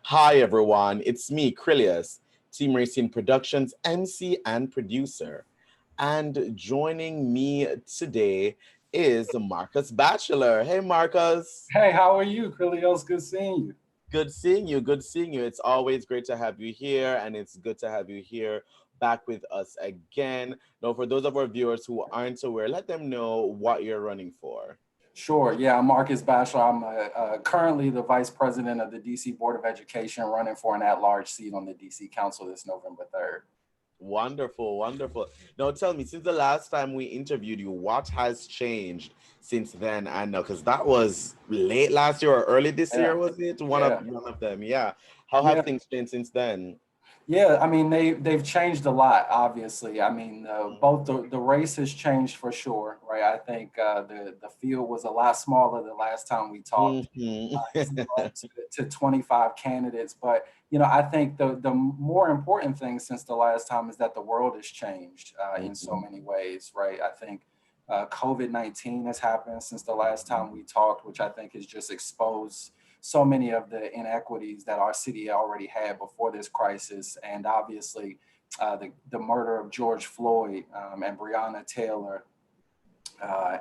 Hi everyone, it's me, Krylios, Team Rayceen Productions MC and producer. And joining me today is Markus Batchelor. Hey Marcus. Hey, how are you, Krylios? Good seeing you. Good seeing you. Good seeing you. It's always great to have you here, and it's good to have you here back with us again. Now, for those of our viewers who aren't aware, let them know what you're running for. Sure. Yeah, I'm Markus Batchelor. I'm currently the vice president of the DC Board of Education, running for an at-large seat on the DC Council this November 3rd. Wonderful, wonderful. Now tell me, since the last time we interviewed you, what has changed since then? I know, because that was late last year or early this Yeah, year, was it? yeah, One of them, yeah. How have yeah. things changed since then? Yeah, I mean they've changed a lot. Obviously, I mean both the race has changed for sure, right? I think the field was a lot smaller the last time we talked. Hmm. It's grown to 25 candidates, but I think the more important thing since the last time is that the world has changed in so many ways, right? I think COVID-19 has happened since the last time we talked, which I think has just exposed so many of the inequities that our city already had before this crisis. And obviously, the murder of George Floyd and Breonna Taylor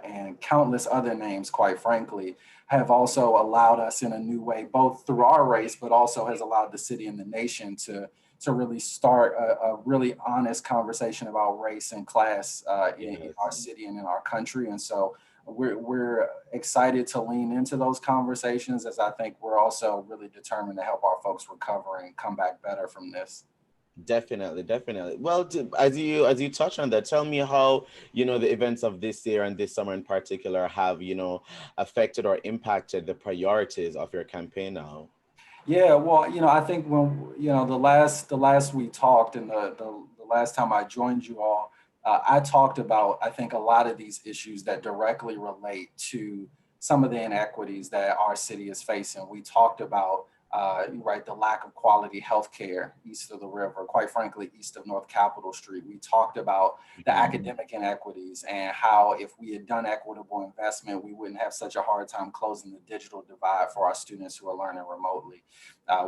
and countless other names, quite frankly, have also allowed us in a new way, both through our race, but also has allowed the city and the nation to really start a really honest conversation about race and class in our Yes. city and in our country. And so we're excited to lean into those conversations, as I think we're also really determined to help our folks recover and come back better from this. Definitely, definitely. Well, as you touch on that, tell me how, the events of this year and this summer in particular have, affected or impacted the priorities of your campaign now. Yeah, well, I think when the last we talked and the last time I joined you all, I talked about I think a lot of these issues that directly relate to some of the inequities that our city is facing. We talked about right, the lack of quality healthcare east of the river, quite frankly, east of North Capitol Street. We talked about the Mhm. academic inequities and how if we had done equitable investment, we wouldn't have such a hard time closing the digital divide for our students who are learning remotely.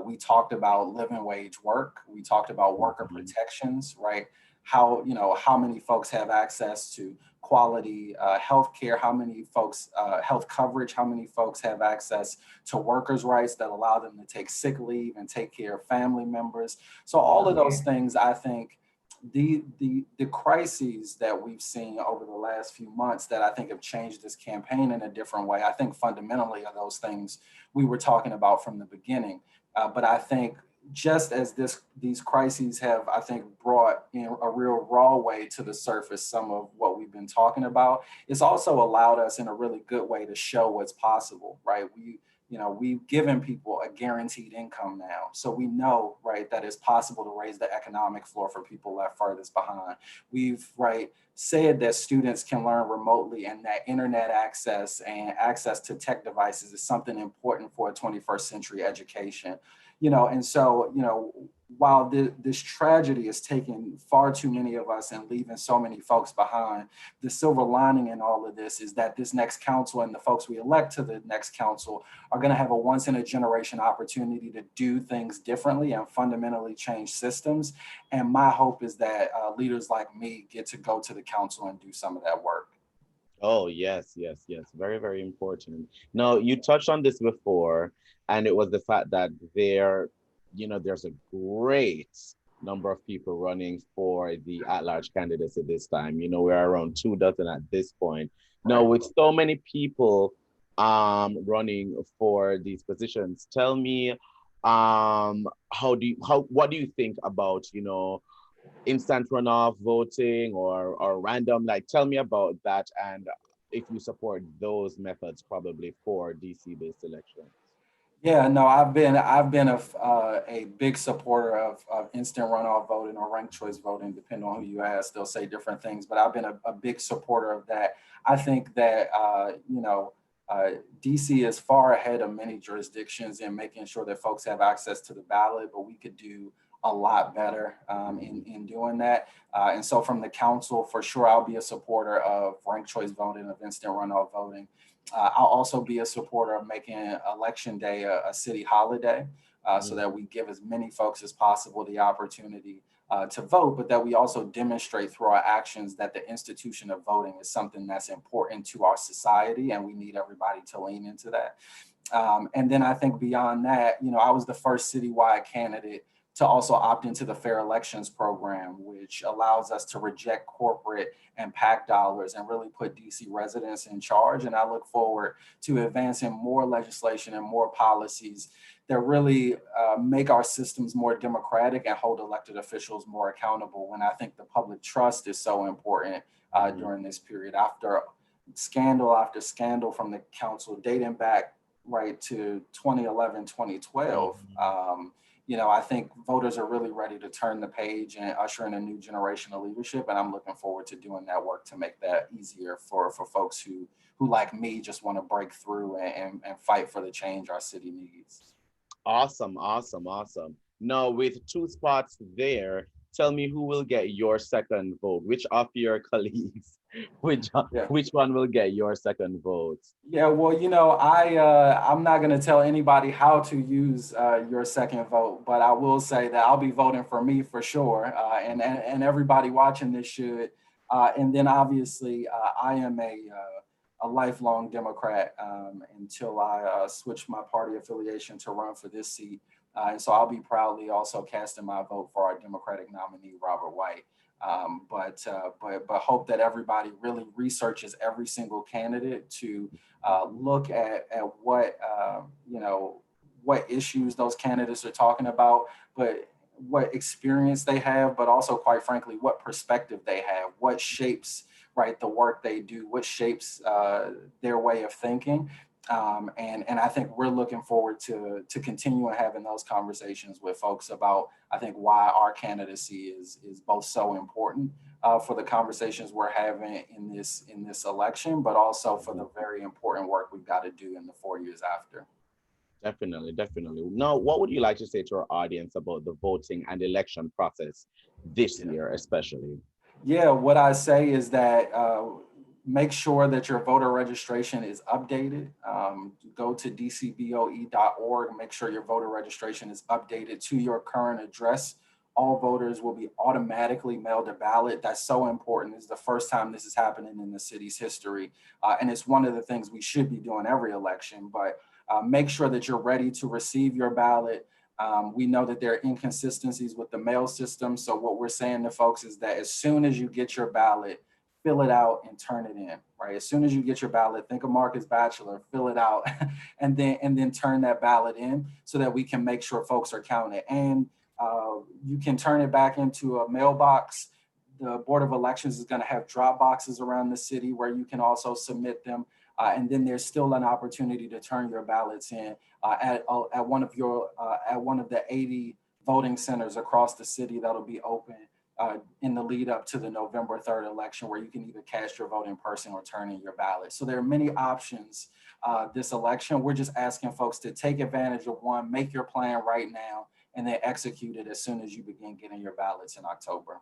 We talked about living wage work. We talked about worker Mhm. protections, right? How many folks have access to quality health care, how many folks health coverage, how many folks have access to workers' rights that allow them to take sick leave and take care of family members. So all of Yeah. those things, I think, the crises that we've seen over the last few months that I think have changed this campaign in a different way, I think fundamentally are those things we were talking about from the beginning. But I think just as these crises have, I think, brought in a real raw way to the surface some of what we've been talking about, it's also allowed us in a really good way to show what's possible, right? We've given people a guaranteed income now. So we know, right, that it's possible to raise the economic floor for people left furthest behind. We've, right, said that students can learn remotely and that internet access and access to tech devices is something important for a 21st century education. And so, while this tragedy is taking far too many of us and leaving so many folks behind, the silver lining in all of this is that this next council and the folks we elect to the next council are going to have a once in a generation opportunity to do things differently and fundamentally change systems. And my hope is that leaders like me get to go to the council and do some of that work. Oh, yes, yes, yes. Very, very important. Now, you touched on this before, and it was the fact that there's a great number of people running for the at-large candidacy this time. We're around 2 dozen at this point. Now, Right. with so many people running for these positions, tell me what do you think about, instant runoff voting or random, like tell me about that, and if you support those methods probably for DC based elections. Yeah, no, I've been a big supporter of instant runoff voting or ranked choice voting, depending on who you ask. They'll say different things, but I've been a big supporter of that. I think that DC is far ahead of many jurisdictions in making sure that folks have access to the ballot, but we could do a lot better in doing that. And so, from the council, for sure, I'll be a supporter of ranked choice voting, of instant runoff voting. I'll also be a supporter of making Election Day a city holiday, so that we give as many folks as possible the opportunity to vote, but that we also demonstrate through our actions that the institution of voting is something that's important to our society, and we need everybody to lean into that. And then I think beyond that, I was the first citywide candidate to also opt into the Fair Elections Program, which allows us to reject corporate and PAC dollars and really put DC residents in charge. And I look forward to advancing more legislation and more policies that really make our systems more democratic and hold elected officials more accountable. When I think the public trust is so important during this period, after scandal from the council dating back right to 2011, 2012. I think voters are really ready to turn the page and usher in a new generation of leadership. And I'm looking forward to doing that work to make that easier for folks who like me, just want to break through and fight for the change our city needs. Awesome, awesome, awesome. Now, with 2 spots there, tell me who will get your second vote. Which of your colleagues, which one will get your second vote? Yeah, well, I'm not going to tell anybody how to use your second vote, but I will say that I'll be voting for me for sure, and everybody watching this should. And then obviously, I am a lifelong Democrat until I switch my party affiliation to run for this seat. And so I'll be proudly also casting my vote for our Democratic nominee, Robert White. But hope that everybody really researches every single candidate to look at what what issues those candidates are talking about, but what experience they have, but also, quite frankly, what perspective they have, what shapes the work they do, what shapes their way of thinking. And I think we're looking forward to continuing having those conversations with folks about, I think, why our candidacy is both so important for the conversations we're having in this election, but also for the very important work we've got to do in the 4 years after. Definitely, definitely. Now, what would you like to say to our audience about the voting and election process this year, especially? Yeah, what I say is that make sure that your voter registration is updated. Go to dcboe.org, make sure your voter registration is updated to your current address. All voters will be automatically mailed a ballot. That's so important. It's the first time this is happening in the city's history. And it's one of the things we should be doing every election, but make sure that you're ready to receive your ballot. We know that there are inconsistencies with the mail system. So what we're saying to folks is that as soon as you get your ballot, fill it out and turn it in, right? As soon as you get your ballot, think of Markus Batchelor, fill it out and then turn that ballot in so that we can make sure folks are counted. And you can turn it back into a mailbox. The Board of Elections is going to have drop boxes around the city where you can also submit them. And then there's still an opportunity to turn your ballots in at one of the 80 voting centers across the city that'll be open in the lead up to the November 3rd election, where you can either cast your vote in person or turn in your ballot. So there are many options this election. We're just asking folks to take advantage of one, make your plan right now, and then execute it as soon as you begin getting your ballots in October.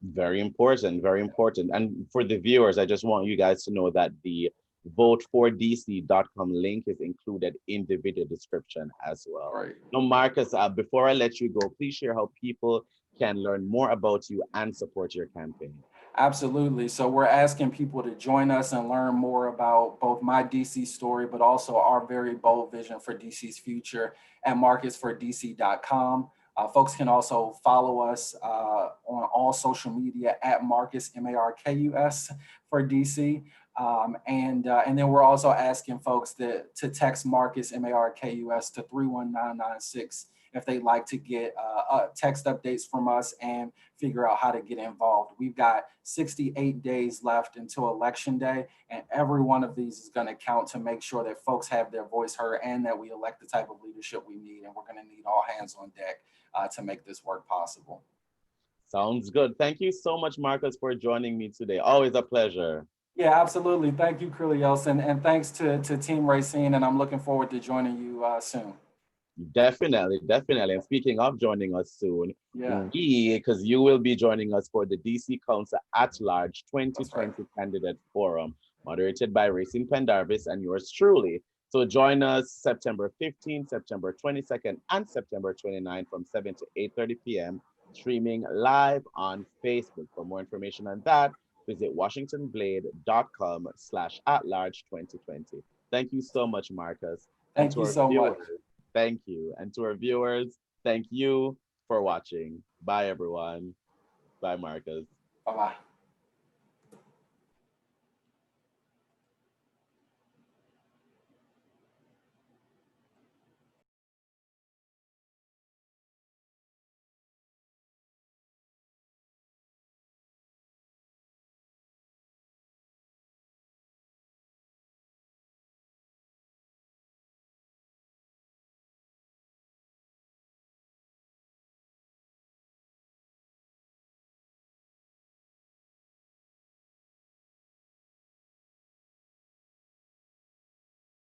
Very important, very important. And for the viewers, I just want you guys to know that the votefordc.com link is included in the video description as well. Right. Now, Markus, before I let you go, please share how people can learn more about you and support your campaign. Absolutely. So we're asking people to join us and learn more about both my DC story, but also our very bold vision for DC's future at markusfordc.com. Folks can also follow us on all social media at Markus, Markus for DC. And then we're also asking folks to text Markus, Markus to 31996 if they'd like to get text updates from us and figure out how to get involved. We've got 68 days left until Election Day, and every one of these is going to count to make sure that folks have their voice heard and that we elect the type of leadership we need. And we're going to need all hands on deck to make this work possible. Sounds good. Thank you so much, Markus, for joining me today. Always a pleasure. Yeah, absolutely. Thank you, Krylios, and thanks to Team Rayceen, and I'm looking forward to joining you soon. Definitely, definitely. And speaking of joining us soon, because you will be joining us for the DC Council at Large 2020 Candidate Forum. moderated by Rayceen Pendarvis and yours truly. So join us September 15th, September 22nd, and September 29th from 7 to 8:30 p.m. streaming live on Facebook. For more information on that, visit washingtonblade.com/@large2020. Thank you so much, Marcus. And Thank to you our so much. viewers, thank you. And to our viewers, thank you for watching. Bye, everyone. Bye, Marcus. Bye-bye.